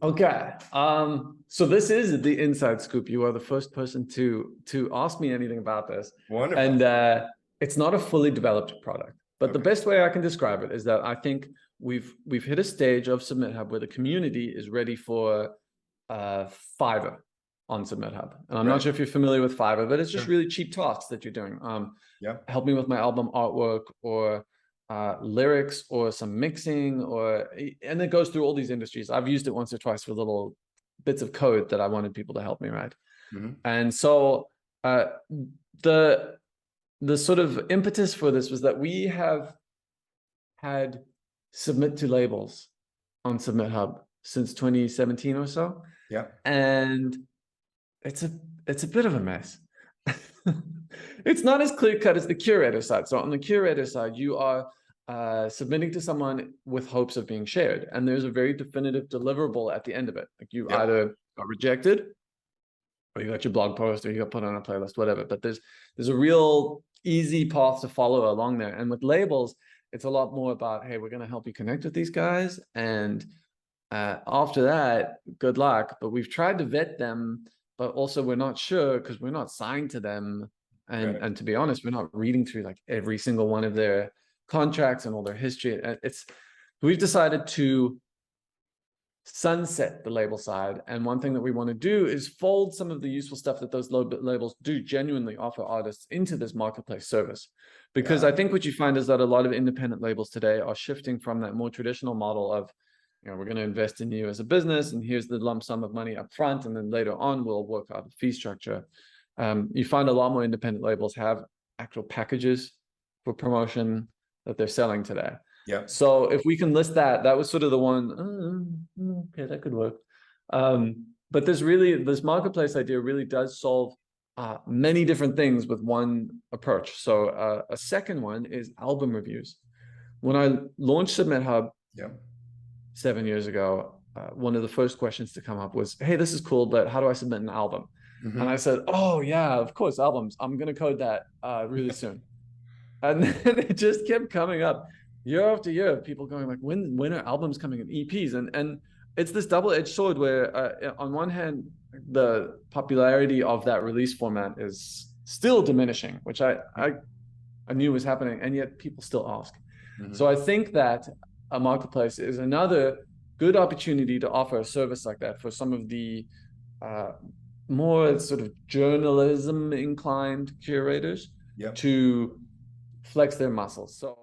Okay. So this is the inside scoop. You are the first person to ask me anything about this. Wonderful. And it's not a fully developed product. But the Okay. best way I can describe it is that I think we've hit a stage of SubmitHub where the community is ready for Fiverr on SubmitHub. And I'm not sure if you're familiar with Fiverr, but it's just really cheap tasks that you're doing. Yeah. Help me with my album artwork, or lyrics, or some mixing, and it goes through all these industries. I've used it once or twice for little bits of code that I wanted people to help me write. And so the sort of impetus for this was that we have had submit to labels on SubmitHub since 2017 or so. Yeah. And it's a bit of a mess. It's not as clear cut as the curator side. So on the curator side, you are submitting to someone with hopes of being shared, and there's a very definitive deliverable at the end of it. Like you either got rejected, or you got your blog post, or you got put on a playlist, whatever. But there's a real easy path to follow along there. And with labels, it's a lot more about, hey, we're going to help you connect with these guys, and after that, good luck. But we've tried to vet them, but also we're not sure because we're not signed to them. And to be honest, we're not reading through like every single one of their contracts and all their history. We've decided to sunset the label side. And one thing that we want to do is fold some of the useful stuff that those labels do genuinely offer artists into this marketplace service. Because I think what you find is that a lot of independent labels today are shifting from that more traditional model of, we're going to invest in you as a business, and here's the lump sum of money up front, and then later on we'll work out a fee structure. You find a lot more independent labels have actual packages for promotion that they're selling today. Yeah. So if we can list that, that was sort of the one, okay, that could work. But this marketplace idea really does solve many different things with one approach. So a second one is album reviews. When I launched SubmitHub 7 years ago, one of the first questions to come up was, hey, this is cool, but how do I submit an album? And I said, oh yeah, of course, albums. I'm going to code that really soon. And then it just kept coming up year after year, people going like, when are albums coming in, EPs? And it's this double-edged sword where on one hand, the popularity of that release format is still diminishing, which I knew was happening, and yet people still ask. So I think that a marketplace is another good opportunity to offer a service like that for some of the more sort of journalism inclined curators to flex their muscles. So